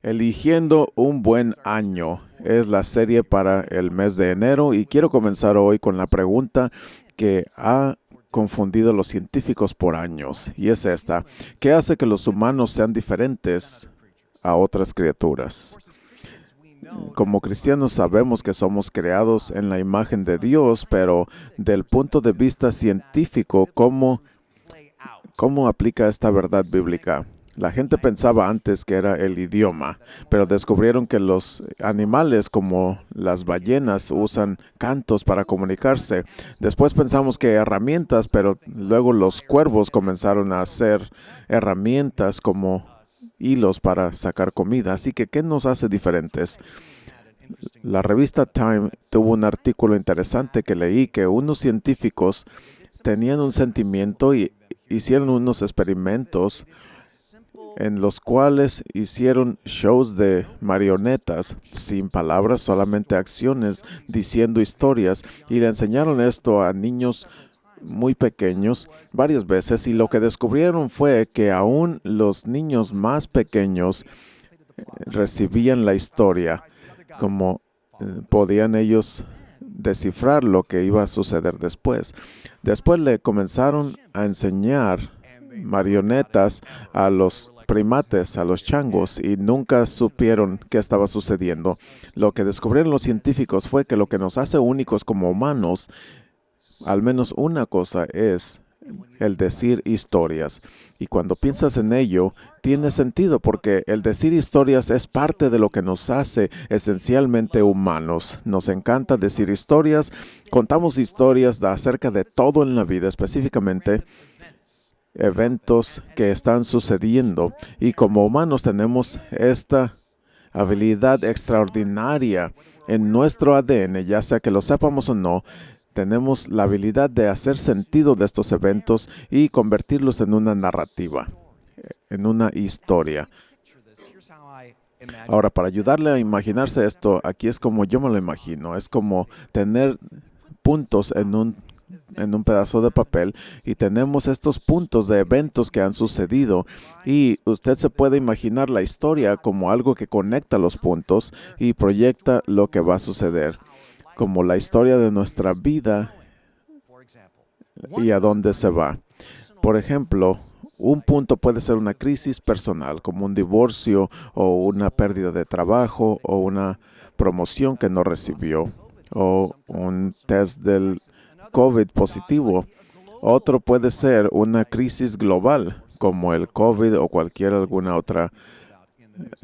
Eligiendo un buen año es la serie para el mes de enero y quiero comenzar hoy con la pregunta que ha confundido a los científicos por años y es esta: ¿qué hace que los humanos sean diferentes a otras criaturas? Como cristianos sabemos que somos creados en la imagen de Dios, pero del punto de vista científico, ¿cómo aplica esta verdad bíblica? La gente pensaba antes que era el idioma, pero descubrieron que los animales como las ballenas usan cantos para comunicarse. Después pensamos que herramientas, pero luego los cuervos comenzaron a hacer herramientas como hilos para sacar comida. Así que, ¿qué nos hace diferentes? La revista Time tuvo un artículo interesante que leí que unos científicos tenían un sentimiento y hicieron unos experimentos en los cuales hicieron shows de marionetas sin palabras, solamente acciones, diciendo historias, y le enseñaron esto a niños muy pequeños varias veces, y lo que descubrieron fue que aún los niños más pequeños recibían la historia, como podían ellos descifrar lo que iba a suceder después. Después le comenzaron a enseñar marionetas a los primates, a los changos, y nunca supieron qué estaba sucediendo. Lo que descubrieron los científicos fue que lo que nos hace únicos como humanos, al menos una cosa, es el decir historias. Y cuando piensas en ello, tiene sentido porque el decir historias es parte de lo que nos hace esencialmente humanos. Nos encanta decir historias, contamos historias acerca de todo en la vida, específicamente eventos que están sucediendo. Y como humanos tenemos esta habilidad extraordinaria en nuestro ADN, ya sea que lo sepamos o no. Tenemos la habilidad de hacer sentido de estos eventos y convertirlos en una narrativa, en una historia. Ahora, para ayudarle a imaginarse esto, aquí es como yo me lo imagino. Es como tener puntos en un pedazo de papel, y tenemos estos puntos de eventos que han sucedido, y usted se puede imaginar la historia como algo que conecta los puntos y proyecta lo que va a suceder, como la historia de nuestra vida y a dónde se va. Por ejemplo, un punto puede ser una crisis personal, como un divorcio o una pérdida de trabajo o una promoción que no recibió o un test del COVID positivo. Otro puede ser una crisis global, como el COVID o alguna otra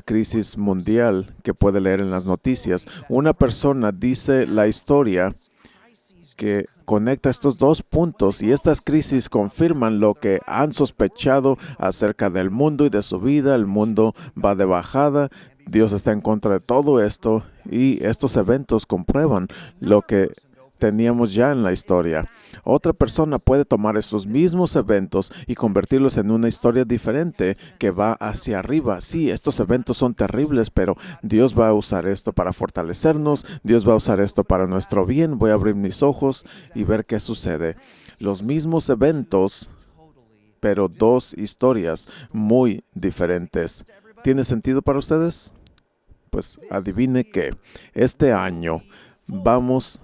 crisis mundial que puede leer en las noticias. Una persona dice la historia que conecta estos dos puntos, y estas crisis confirman lo que han sospechado acerca del mundo y de su vida. El mundo va de bajada, Dios está en contra de todo esto, y estos eventos comprueban lo que teníamos ya en la historia. Otra persona puede tomar esos mismos eventos y convertirlos en una historia diferente que va hacia arriba. Sí, estos eventos son terribles, pero Dios va a usar esto para fortalecernos. Dios va a usar esto para nuestro bien. Voy a abrir mis ojos y ver qué sucede. Los mismos eventos, pero dos historias muy diferentes. ¿Tiene sentido para ustedes? Pues adivine que este año vamos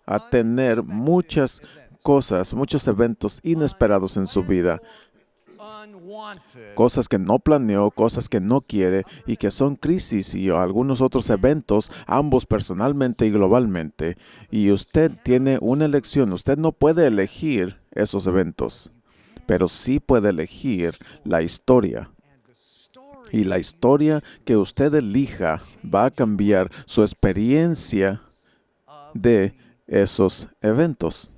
a tener muchas cosas, muchos eventos inesperados en su vida. Cosas que no planeó, cosas que no quiere, y que son crisis y algunos otros eventos, ambos personalmente y globalmente. Y usted tiene una elección. Usted no puede elegir esos eventos, pero sí puede elegir la historia. Y la historia que usted elija va a cambiar su experiencia de esos eventos.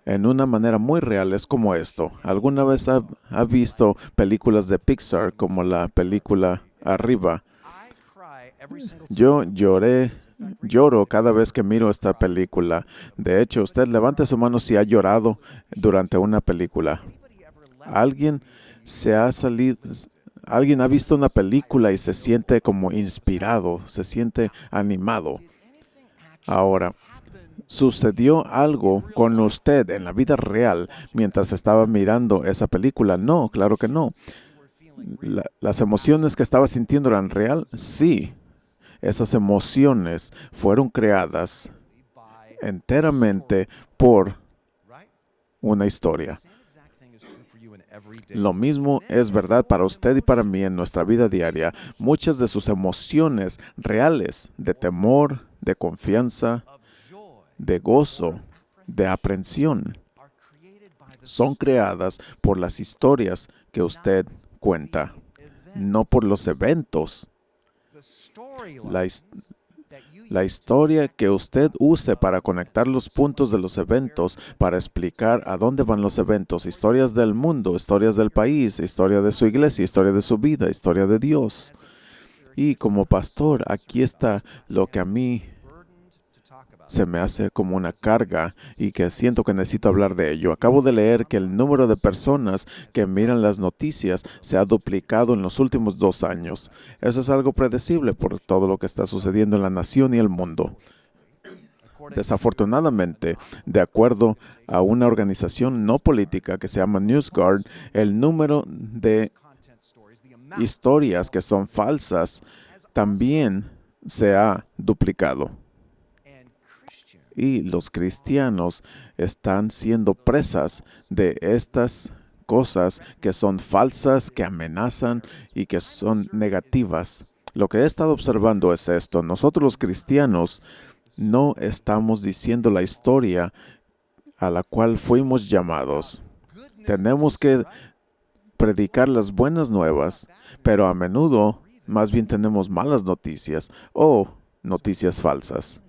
En una manera muy real es como esto. ¿Alguna vez ha visto películas de Pixar como la película Arriba? Yo lloro cada vez que miro esta película. De hecho, usted levante su mano si ha llorado durante una película. ¿Alguien alguien ha visto una película y se siente como inspirado, se siente animado? Ahora, ¿sucedió algo con usted en la vida real mientras estaba mirando esa película? No, claro que no. ¿Las emociones que estaba sintiendo eran real? Sí. Esas emociones fueron creadas enteramente por una historia. Lo mismo es verdad para usted y para mí en nuestra vida diaria. Muchas de sus emociones reales, de temor, de confianza, de gozo, de aprensión, son creadas por las historias que usted cuenta, no por los eventos. La historia que usted use para conectar los puntos de los eventos, para explicar a dónde van los eventos, historias del mundo, historias del país, historia de su iglesia, historia de su vida, historia de Dios. Y como pastor, aquí está lo que a mí se me hace como una carga y que siento que necesito hablar de ello. Acabo de leer que el número de personas que miran las noticias se ha duplicado en los últimos 2 años. Eso es algo predecible por todo lo que está sucediendo en la nación y el mundo. Desafortunadamente, de acuerdo a una organización no política que se llama NewsGuard, el número de historias que son falsas también se ha duplicado. Y los cristianos están siendo presas de estas cosas que son falsas, que amenazan y que son negativas. Lo que he estado observando es esto. Nosotros los cristianos no estamos diciendo la historia a la cual fuimos llamados. Tenemos que predicar las buenas nuevas, pero a menudo más bien tenemos malas noticias o noticias falsas.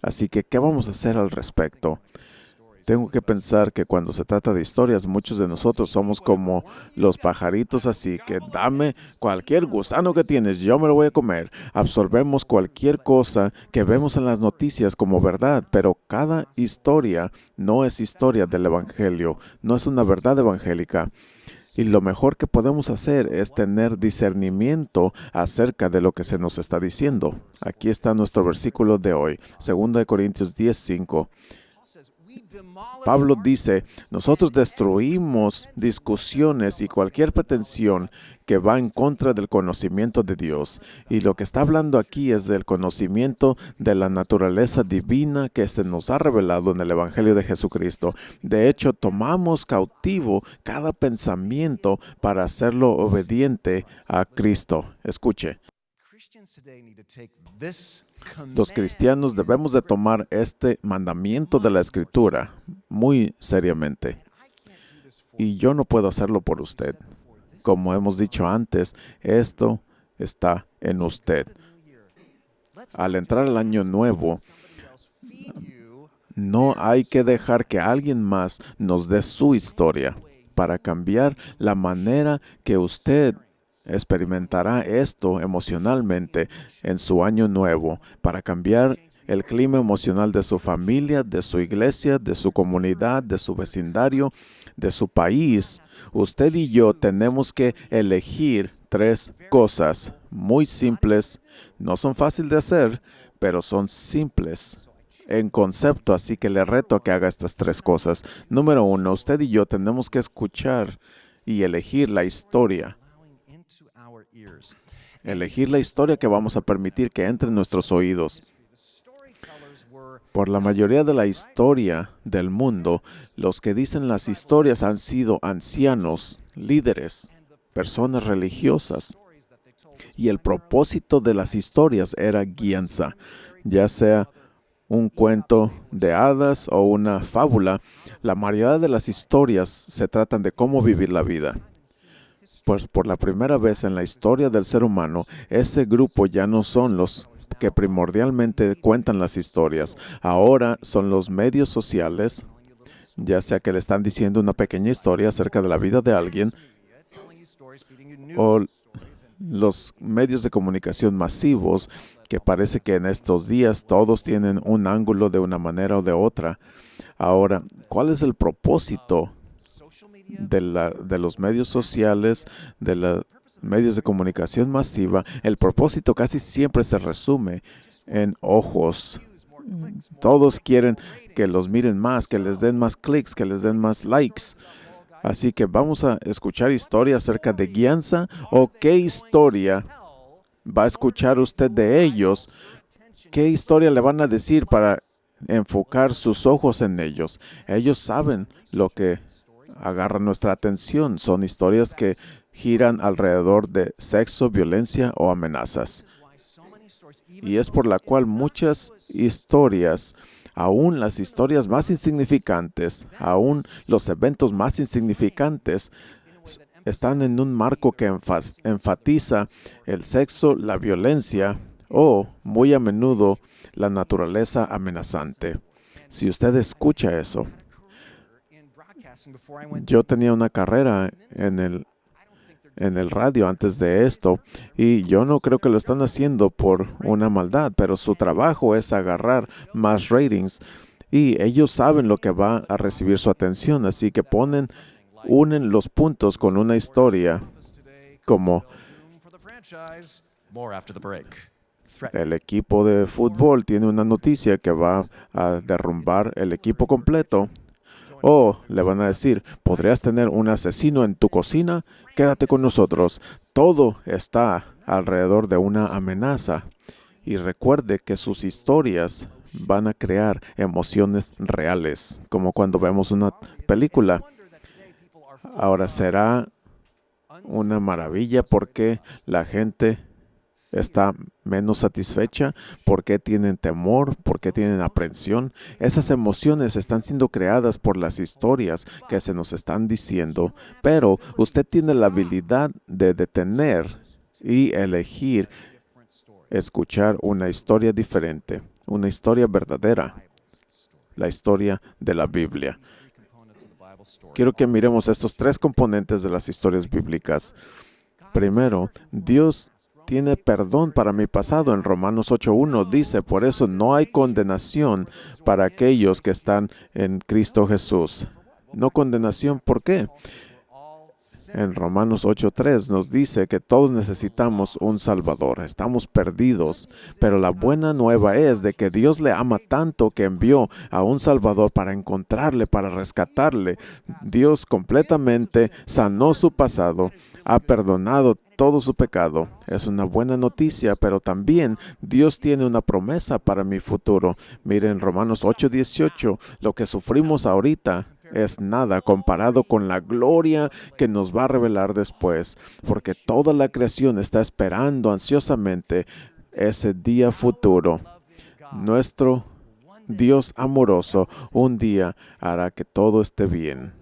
Así que, ¿qué vamos a hacer al respecto? Tengo que pensar que cuando se trata de historias, muchos de nosotros somos como los pajaritos, así que dame cualquier gusano que tienes, yo me lo voy a comer. Absorbemos cualquier cosa que vemos en las noticias como verdad, pero cada historia no es historia del Evangelio, no es una verdad evangélica. Y lo mejor que podemos hacer es tener discernimiento acerca de lo que se nos está diciendo. Aquí está nuestro versículo de hoy, 2 Corintios 10:5. Pablo dice, nosotros destruimos discusiones y cualquier pretensión que va en contra del conocimiento de Dios. Y lo que está hablando aquí es del conocimiento de la naturaleza divina que se nos ha revelado en el Evangelio de Jesucristo. De hecho, tomamos cautivo cada pensamiento para hacerlo obediente a Cristo. Escuche. Los cristianos debemos de tomar este mandamiento de la Escritura muy seriamente. Y yo no puedo hacerlo por usted. Como hemos dicho antes, esto está en usted. Al entrar al año nuevo, no hay que dejar que alguien más nos dé su historia para cambiar la manera que usted experimentará esto emocionalmente en su año nuevo, para cambiar el clima emocional de su familia, de su iglesia, de su comunidad, de su vecindario, de su país. Usted y yo tenemos que elegir 3 cosas muy simples. No son fáciles de hacer, pero son simples en concepto, así que le reto a que haga estas 3 cosas. Número 1, usted y yo tenemos que escuchar y elegir la historia. Elegir la historia que vamos a permitir que entre en nuestros oídos. Por la mayoría de la historia del mundo, los que dicen las historias han sido ancianos, líderes, personas religiosas. Y el propósito de las historias era guianza, ya sea un cuento de hadas o una fábula. La mayoría de las historias se tratan de cómo vivir la vida. Pues por la primera vez en la historia del ser humano, ese grupo ya no son los que primordialmente cuentan las historias. Ahora son los medios sociales, ya sea que le están diciendo una pequeña historia acerca de la vida de alguien, o los medios de comunicación masivos, que parece que en estos días todos tienen un ángulo de una manera o de otra. Ahora, ¿cuál es el propósito de los medios sociales, de los medios de comunicación masiva? El propósito casi siempre se resume en ojos. Todos quieren que los miren más, que les den más clics, que les den más likes. Así que vamos a escuchar historia acerca de guianza, o qué historia va a escuchar usted de ellos. ¿Qué historia le van a decir para enfocar sus ojos en ellos? Ellos saben lo que agarra nuestra atención. Son historias que giran alrededor de sexo, violencia o amenazas. Y es por la cual muchas historias, aún las historias más insignificantes, aún los eventos más insignificantes, están en un marco que enfatiza el sexo, la violencia o, muy a menudo, la naturaleza amenazante. Si usted escucha eso, yo tenía una carrera en el radio antes de esto, y yo no creo que lo están haciendo por una maldad, pero su trabajo es agarrar más ratings, y ellos saben lo que va a recibir su atención, así que unen los puntos con una historia como el equipo de fútbol tiene una noticia que va a derrumbar el equipo completo. O le van a decir, ¿podrías tener un asesino en tu cocina? Quédate con nosotros. Todo está alrededor de una amenaza. Y recuerde que sus historias van a crear emociones reales, como cuando vemos una película. Ahora, será una maravilla porque la gente está menos satisfecha, porque tienen temor, porque tienen aprensión. Esas emociones están siendo creadas por las historias que se nos están diciendo, pero usted tiene la habilidad de detener y elegir escuchar una historia diferente, una historia verdadera, la historia de la Biblia. Quiero que miremos estos tres componentes de las historias bíblicas. Primero, Dios tiene perdón para mi pasado. En Romanos 8:1 dice, por eso no hay condenación para aquellos que están en Cristo Jesús. No condenación, ¿por qué? En Romanos 8:3 nos dice que todos necesitamos un Salvador. Estamos perdidos, pero la buena nueva es de que Dios le ama tanto que envió a un Salvador para encontrarle, para rescatarle. Dios completamente sanó su pasado, ha perdonado todo su pecado. Es una buena noticia, pero también Dios tiene una promesa para mi futuro. Miren, Romanos 8:18, lo que sufrimos ahorita es nada comparado con la gloria que nos va a revelar después, porque toda la creación está esperando ansiosamente ese día futuro. Nuestro Dios amoroso un día hará que todo esté bien.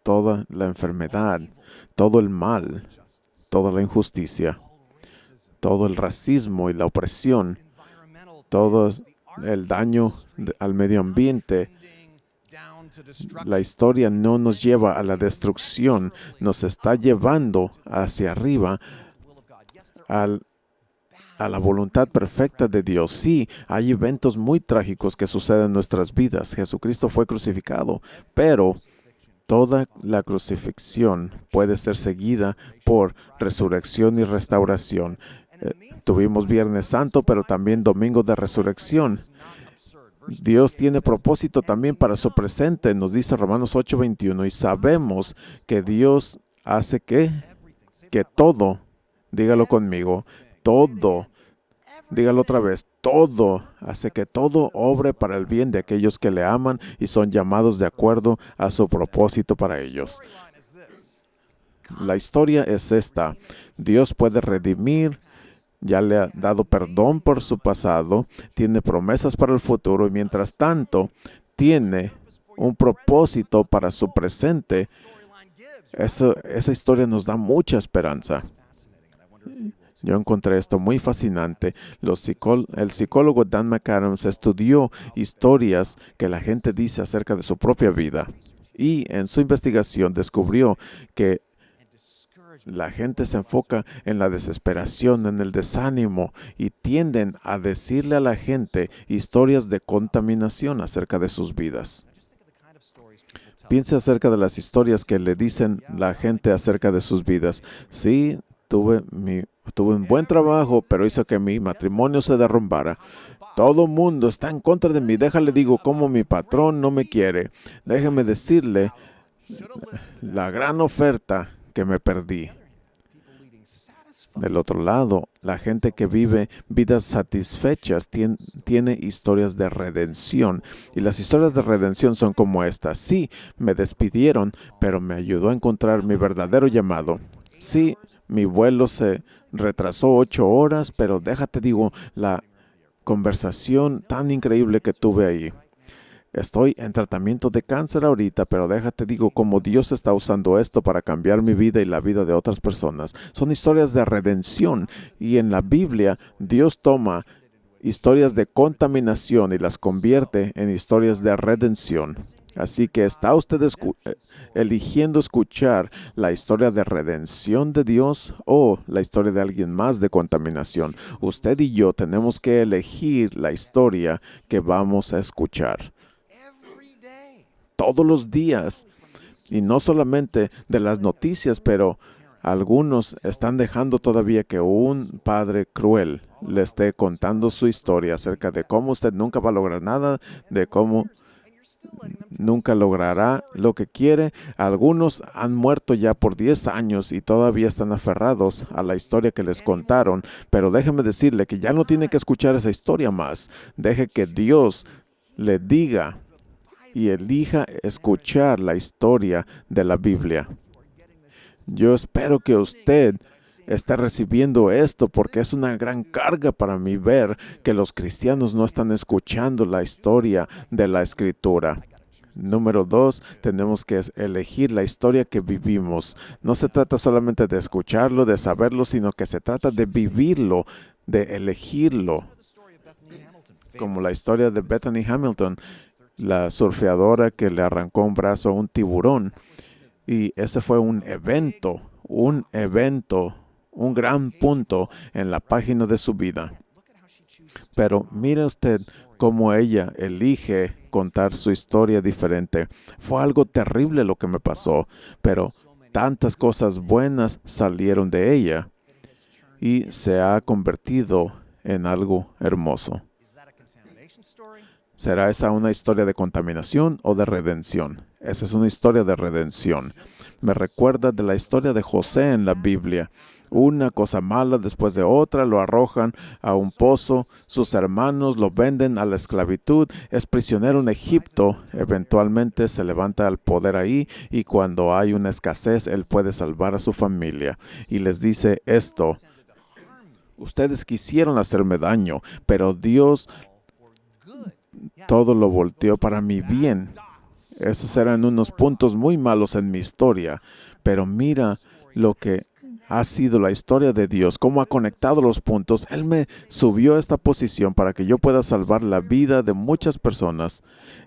Toda la enfermedad, todo el mal, toda la injusticia, todo el racismo y la opresión, todo el daño al medio ambiente. La historia no nos lleva a la destrucción, nos está llevando hacia arriba a la voluntad perfecta de Dios. Sí, hay eventos muy trágicos que suceden en nuestras vidas. Jesucristo fue crucificado, pero toda la crucifixión puede ser seguida por resurrección y restauración. Tuvimos Viernes Santo, pero también Domingo de Resurrección. Dios tiene propósito también para su presente, nos dice Romanos 8:21, y sabemos que Dios hace que todo, dígalo conmigo, todo, dígalo otra vez, todo, hace que todo obre para el bien de aquellos que le aman y son llamados de acuerdo a su propósito para ellos. La historia es esta: Dios puede redimir, ya le ha dado perdón por su pasado, tiene promesas para el futuro y mientras tanto tiene un propósito para su presente. Esa historia nos da mucha esperanza. Yo encontré esto muy fascinante. El psicólogo Dan McAdams estudió historias que la gente dice acerca de su propia vida y en su investigación descubrió que la gente se enfoca en la desesperación, en el desánimo y tienden a decirle a la gente historias de contaminación acerca de sus vidas. Piense acerca de las historias que le dicen la gente acerca de sus vidas. Sí, tuve un buen trabajo, pero hizo que mi matrimonio se derrumbara. Todo el mundo está en contra de mí. Déjale digo cómo mi patrón no me quiere. Déjeme decirle la gran oferta que me perdí. Del otro lado, la gente que vive vidas satisfechas tiene historias de redención. Y las historias de redención son como estas. Sí, me despidieron, pero me ayudó a encontrar mi verdadero llamado. Sí, mi vuelo se retrasó 8 horas, pero déjate digo, la conversación tan increíble que tuve ahí. Estoy en tratamiento de cáncer ahorita, pero déjate digo cómo Dios está usando esto para cambiar mi vida y la vida de otras personas. Son historias de redención y en la Biblia Dios toma historias de contaminación y las convierte en historias de redención. Así que ¿está usted eligiendo escuchar la historia de redención de Dios o la historia de alguien más de contaminación? Usted y yo tenemos que elegir la historia que vamos a escuchar todos los días. Y no solamente de las noticias, pero algunos están dejando todavía que un padre cruel le esté contando su historia acerca de cómo usted nunca va a lograr nada, de cómo nunca logrará lo que quiere. Algunos han muerto ya por 10 años y todavía están aferrados a la historia que les contaron. Pero déjeme decirle que ya no tiene que escuchar esa historia más. Deje que Dios le diga y elija escuchar la historia de la Biblia. Yo espero que usted esté recibiendo esto porque es una gran carga para mí ver que los cristianos no están escuchando la historia de la Escritura. Número 2, tenemos que elegir la historia que vivimos. No se trata solamente de escucharlo, de saberlo, sino que se trata de vivirlo, de elegirlo. Como la historia de Bethany Hamilton, la surfeadora que le arrancó un brazo a un tiburón. Y ese fue un evento, un gran punto en la página de su vida. Pero mire usted cómo ella elige contar su historia diferente. Fue algo terrible lo que me pasó, pero tantas cosas buenas salieron de ella y se ha convertido en algo hermoso. ¿Será esa una historia de contaminación o de redención? Esa es una historia de redención. Me recuerda de la historia de José en la Biblia. Una cosa mala después de otra, lo arrojan a un pozo, sus hermanos lo venden a la esclavitud, es prisionero en Egipto, eventualmente se levanta al poder ahí y cuando hay una escasez, él puede salvar a su familia. Y les dice esto: ustedes quisieron hacerme daño, pero Dios todo lo volteó para mi bien. Esos eran unos puntos muy malos en mi historia, pero mira lo que ha sido la historia de Dios, cómo ha conectado los puntos. Él me subió a esta posición para que yo pueda salvar la vida de muchas personas.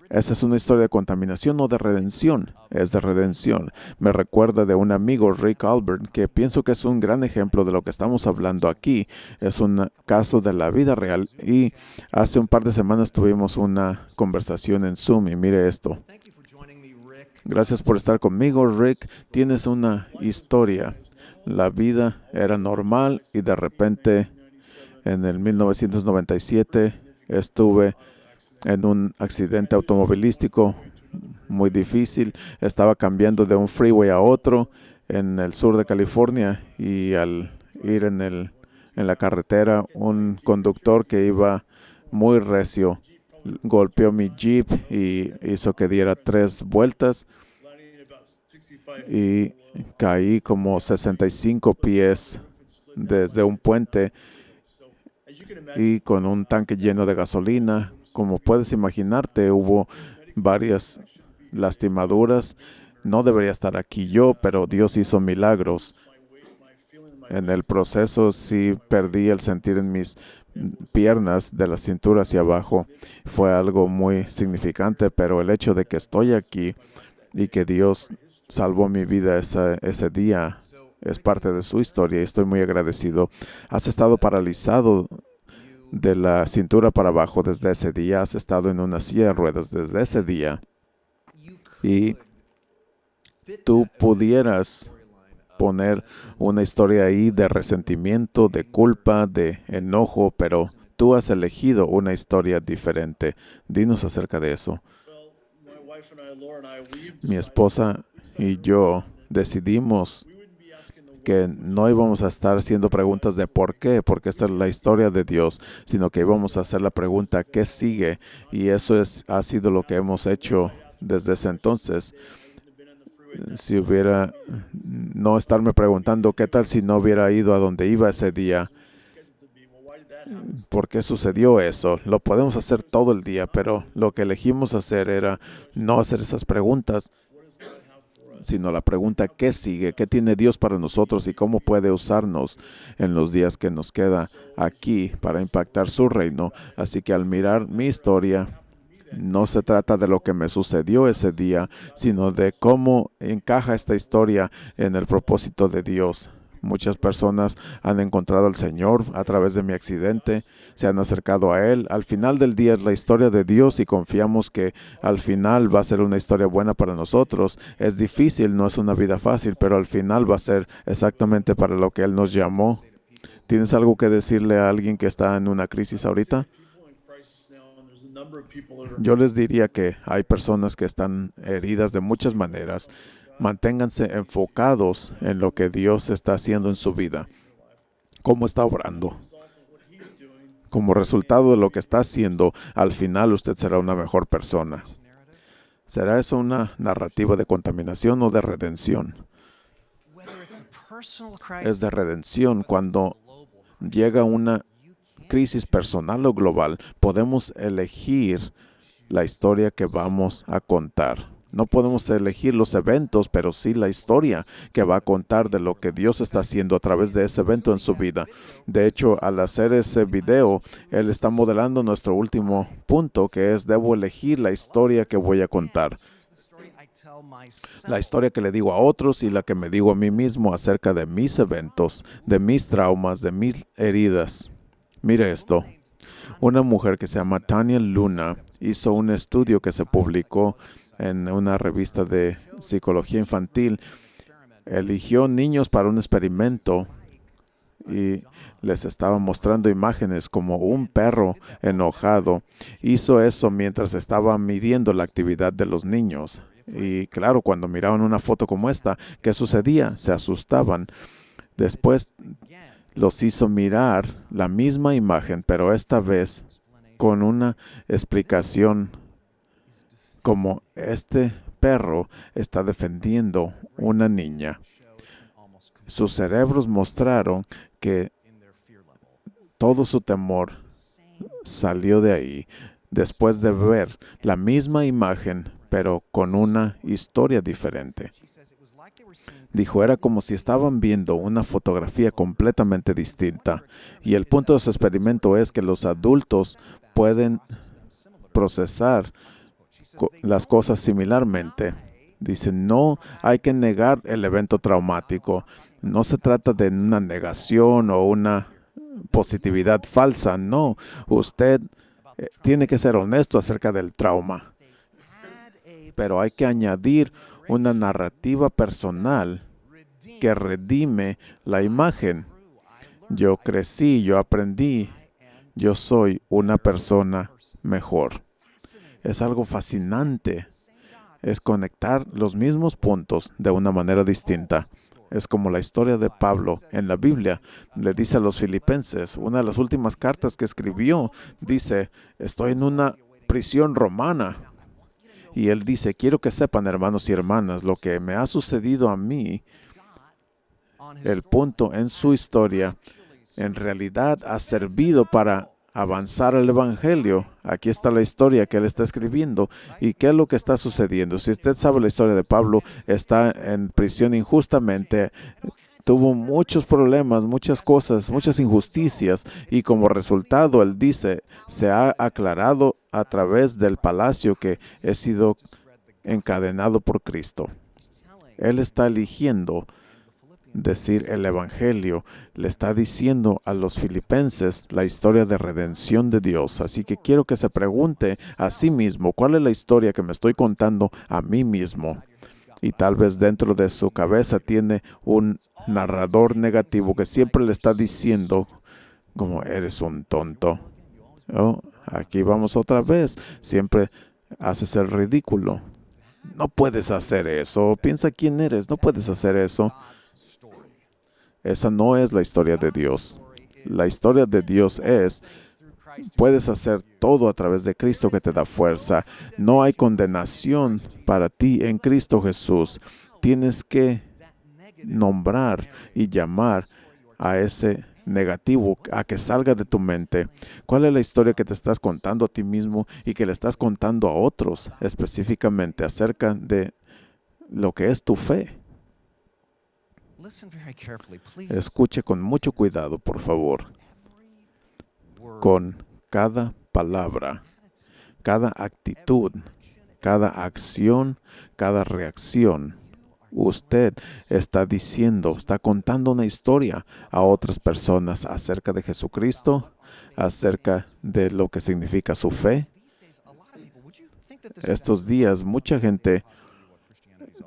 Esa es una historia de contaminación o de redención. Es de redención. Me recuerda de un amigo, Rick Albert, que pienso que es un gran ejemplo de lo que estamos hablando aquí. Es un caso de la vida real y hace un par de semanas tuvimos una conversación en Zoom y mire esto. Gracias por estar conmigo, Rick. Tienes una historia. La vida era normal y de repente en el 1997 estuve en un accidente automovilístico muy difícil. Estaba cambiando de un freeway a otro en el sur de California y al ir en la carretera, un conductor que iba muy recio golpeó mi Jeep y hizo que diera 3 vueltas y caí como 65 pies desde un puente y con un tanque lleno de gasolina. Como puedes imaginarte, hubo varias lastimaduras. No debería estar aquí yo, pero Dios hizo milagros. En el proceso sí perdí el sentir en mis piernas de la cintura hacia abajo. Fue algo muy significante, pero el hecho de que estoy aquí y que Dios salvó mi vida ese día es parte de su historia y estoy muy agradecido. Has estado paralizado de la cintura para abajo desde ese día. Has estado en una silla de ruedas desde ese día. Y tú pudieras poner una historia ahí de resentimiento, de culpa, de enojo, pero tú has elegido una historia diferente. Dinos acerca de eso. Mi esposa y yo decidimos que no íbamos a estar haciendo preguntas de por qué, porque esta es la historia de Dios, sino que íbamos a hacer la pregunta ¿qué sigue? Y eso ha sido lo que hemos hecho desde ese entonces. Si hubiera, no estarme preguntando qué tal si no hubiera ido a donde iba ese día, ¿por qué sucedió eso? Lo podemos hacer todo el día, pero lo que elegimos hacer era no hacer esas preguntas, sino la pregunta ¿qué sigue? ¿Qué tiene Dios para nosotros y cómo puede usarnos en los días que nos queda aquí para impactar su reino? Así que al mirar mi historia, no se trata de lo que me sucedió ese día, sino de cómo encaja esta historia en el propósito de Dios. Muchas personas han encontrado al Señor a través de mi accidente, se han acercado a Él. Al final del día es la historia de Dios y confiamos que al final va a ser una historia buena para nosotros. Es difícil, no es una vida fácil, pero al final va a ser exactamente para lo que Él nos llamó. ¿Tienes algo que decirle a alguien que está en una crisis ahorita? Yo les diría que hay personas que están heridas de muchas maneras. Manténganse enfocados en lo que Dios está haciendo en su vida, cómo está obrando. Como resultado de lo que está haciendo, al final usted será una mejor persona. ¿Será eso una narrativa de contaminación o de redención? Es de redención cuando llega una crisis personal o global. Podemos elegir la historia que vamos a contar. No podemos elegir los eventos, pero sí la historia que va a contar de lo que Dios está haciendo a través de ese evento en su vida. De hecho, al hacer ese video, Él está modelando nuestro último punto, que es debo elegir la historia que voy a contar. La historia que le digo a otros y la que me digo a mí mismo acerca de mis eventos, de mis traumas, de mis heridas. Mire esto. Una mujer que se llama Tanya Luna hizo un estudio que se publicó en una revista de psicología infantil. Eligió niños para un experimento y les estaba mostrando imágenes como un perro enojado. Hizo eso mientras estaba midiendo la actividad de los niños. Y claro, cuando miraban una foto como esta, ¿qué sucedía? Se asustaban. Después los hizo mirar la misma imagen, pero esta vez con una explicación como este perro está defendiendo una niña. Sus cerebros mostraron que todo su temor salió de ahí después de ver la misma imagen, pero con una historia diferente. Dijo, era como si estaban viendo una fotografía completamente distinta. Y el punto de su experimento es que los adultos pueden procesar las cosas similarmente. Dice, no hay que negar el evento traumático. No se trata de una negación o una positividad falsa. No, usted tiene que ser honesto acerca del trauma. Pero hay que añadir una narrativa personal que redime la imagen. Yo crecí, yo aprendí, yo soy una persona mejor. Es algo fascinante. Es conectar los mismos puntos de una manera distinta. Es como la historia de Pablo en la Biblia. Le dice a los filipenses, una de las últimas cartas que escribió, dice, estoy en una prisión romana. Y él dice, quiero que sepan, hermanos y hermanas, lo que me ha sucedido a mí, el punto en su historia, en realidad ha servido para avanzar el Evangelio. Aquí está la historia que él está escribiendo. ¿Y qué es lo que está sucediendo? Si usted sabe la historia de Pablo, está en prisión injustamente, tuvo muchos problemas, muchas cosas, muchas injusticias, y como resultado, él dice, se ha aclarado a través del palacio que he sido encadenado por Cristo. Él está eligiendo decir el Evangelio, le está diciendo a los filipenses la historia de redención de Dios. Así que quiero que se pregunte a sí mismo, ¿cuál es la historia que me estoy contando a mí mismo? Y tal vez dentro de su cabeza tiene un narrador negativo que siempre le está diciendo, como eres un tonto. Oh, aquí vamos otra vez. Siempre haces el ridículo. No puedes hacer eso. Piensa quién eres. No puedes hacer eso. Esa no es la historia de Dios. La historia de Dios es, puedes hacer todo a través de Cristo que te da fuerza. No hay condenación para ti en Cristo Jesús. Tienes que nombrar y llamar a ese negativo a que salga de tu mente. ¿Cuál es la historia que te estás contando a ti mismo y que le estás contando a otros específicamente acerca de lo que es tu fe? Escuche con mucho cuidado, por favor, con cada palabra, cada actitud, cada acción, cada reacción. Usted está diciendo, está contando una historia a otras personas acerca de Jesucristo, acerca de lo que significa su fe. Estos días, mucha gente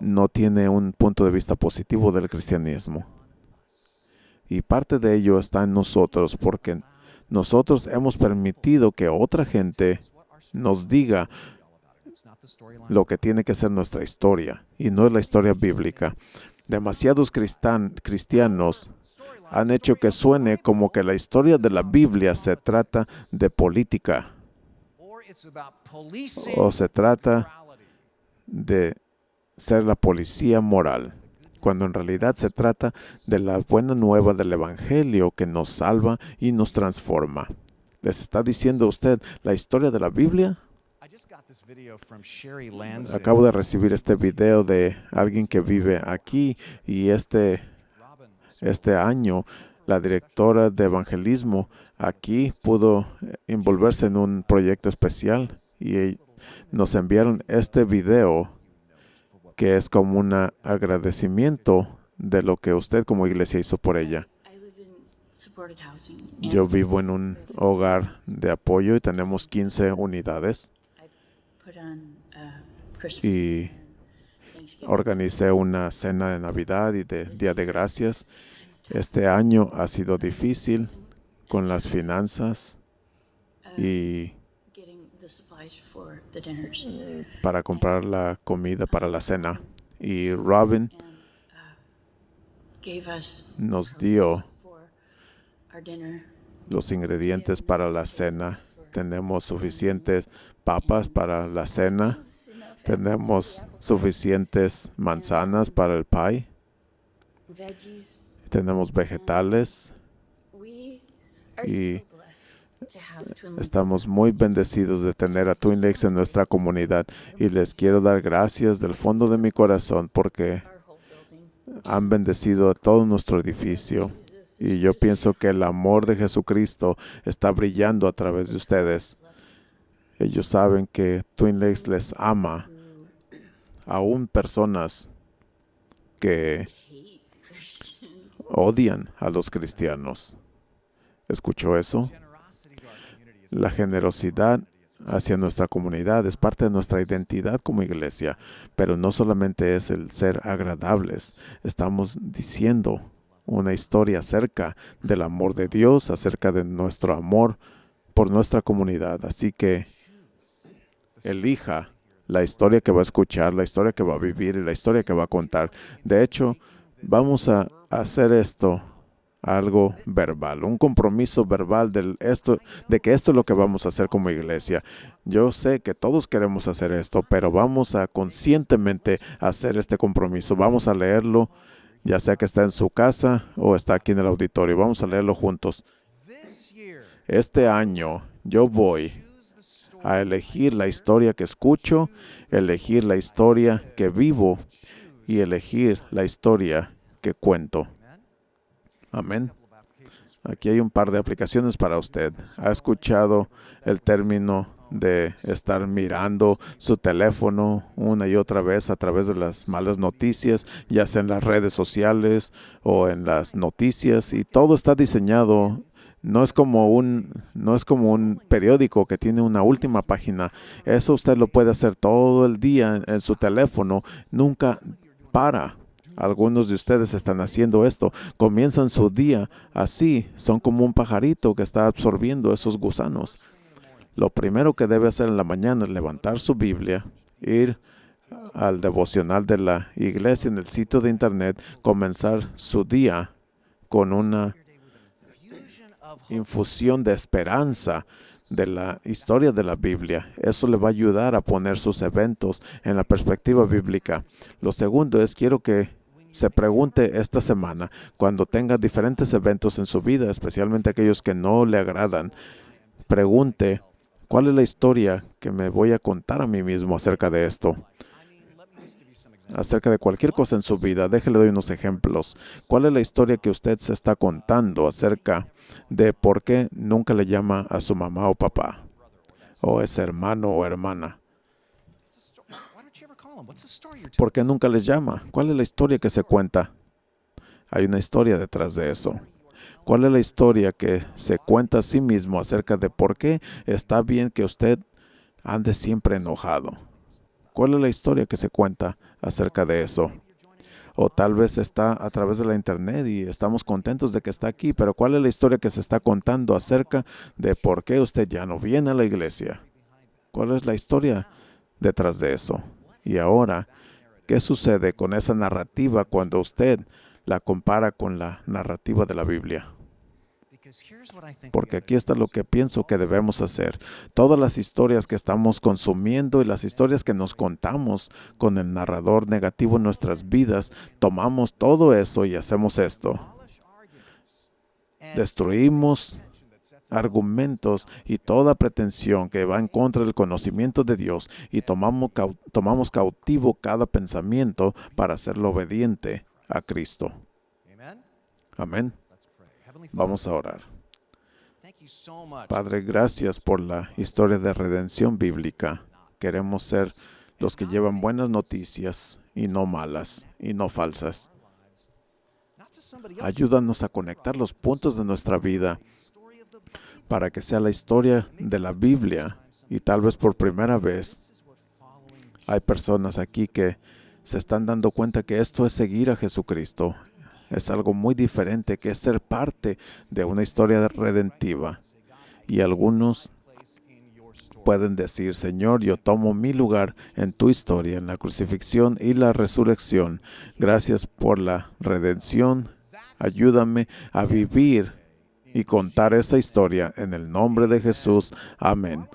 no tiene un punto de vista positivo del cristianismo. Y parte de ello está en nosotros, porque nosotros hemos permitido que otra gente nos diga lo que tiene que ser nuestra historia, y no es la historia bíblica. Demasiados cristianos han hecho que suene como que la historia de la Biblia se trata de política, o se trata de ser la policía moral, cuando en realidad se trata de la buena nueva del Evangelio que nos salva y nos transforma. ¿Les está diciendo usted la historia de la Biblia? Acabo de recibir este video de alguien que vive aquí, y este año la directora de evangelismo aquí pudo envolverse en un proyecto especial, y nos enviaron este video que es como un agradecimiento de lo que usted como iglesia hizo por ella. Yo vivo en un hogar de apoyo y tenemos 15 unidades. Y organicé una cena de Navidad y de Día de Gracias. Este año ha sido difícil con las finanzas y para comprar la comida para la cena. Y Robin nos dio los ingredientes para la cena. Tenemos suficientes papas para la cena. Tenemos suficientes manzanas para el pie. Tenemos vegetales. Y estamos muy bendecidos de tener a Twin Lakes en nuestra comunidad. Y les quiero dar gracias del fondo de mi corazón porque han bendecido a todo nuestro edificio. Y yo pienso que el amor de Jesucristo está brillando a través de ustedes. Ellos saben que Twin Lakes les ama, aún personas que odian a los cristianos. ¿Escuchó eso? La generosidad hacia nuestra comunidad es parte de nuestra identidad como iglesia, pero no solamente es el ser agradables. Estamos diciendo una historia acerca del amor de Dios, acerca de nuestro amor por nuestra comunidad. Así que elija la historia que va a escuchar, la historia que va a vivir y la historia que va a contar. De hecho, vamos a hacer esto algo verbal, un compromiso verbal de que esto es lo que vamos a hacer como iglesia. Yo sé que todos queremos hacer esto, pero vamos a conscientemente hacer este compromiso. Vamos a leerlo, ya sea que está en su casa o está aquí en el auditorio. Vamos a leerlo juntos. Este año yo voy a elegir la historia que escucho, elegir la historia que vivo y elegir la historia que cuento. Amén. Aquí hay un par de aplicaciones para usted. ¿Ha escuchado el término de estar mirando su teléfono una y otra vez a través de las malas noticias, ya sea en las redes sociales o en las noticias? Y todo está diseñado. No es como un periódico que tiene una última página. Eso usted lo puede hacer todo el día en su teléfono. Nunca para. Algunos de ustedes están haciendo esto. Comienzan su día así. Son como un pajarito que está absorbiendo esos gusanos. Lo primero que debe hacer en la mañana es levantar su Biblia, ir al devocional de la iglesia en el sitio de internet, comenzar su día con una infusión de esperanza de la historia de la Biblia. Eso le va a ayudar a poner sus eventos en la perspectiva bíblica. Lo segundo es, quiero que se pregunte esta semana, cuando tenga diferentes eventos en su vida, especialmente aquellos que no le agradan, pregunte, ¿cuál es la historia que me voy a contar a mí mismo acerca de esto? Acerca de cualquier cosa en su vida. Déjele doy unos ejemplos. ¿Cuál es la historia que usted se está contando acerca de por qué nunca le llama a su mamá o papá? O ese hermano o hermana. ¿Por qué nunca les llama? ¿Cuál es la historia que se cuenta? Hay una historia detrás de eso. ¿Cuál es la historia que se cuenta a sí mismo acerca de por qué está bien que usted ande siempre enojado? ¿Cuál es la historia que se cuenta acerca de eso? O tal vez está a través de la internet y estamos contentos de que está aquí, pero ¿cuál es la historia que se está contando acerca de por qué usted ya no viene a la iglesia? ¿Cuál es la historia detrás de eso? Y ahora, ¿qué sucede con esa narrativa cuando usted la compara con la narrativa de la Biblia? Porque aquí está lo que pienso que debemos hacer. Todas las historias que estamos consumiendo y las historias que nos contamos con el narrador negativo en nuestras vidas, tomamos todo eso y hacemos esto. Destruimos argumentos y toda pretensión que va en contra del conocimiento de Dios y tomamos cautivo cada pensamiento para hacerlo obediente a Cristo. Amén. Vamos a orar. Padre, gracias por la historia de redención bíblica. Queremos ser los que llevan buenas noticias y no malas y no falsas. Ayúdanos a conectar los puntos de nuestra vida para que sea la historia de la Biblia. Y tal vez por primera vez hay personas aquí que se están dando cuenta que esto es seguir a Jesucristo. Es algo muy diferente, que es ser parte de una historia redentiva. Y algunos pueden decir, Señor, yo tomo mi lugar en tu historia, en la crucifixión y la resurrección. Gracias por la redención. Ayúdame a vivir y contar esa historia en el nombre de Jesús. Amén.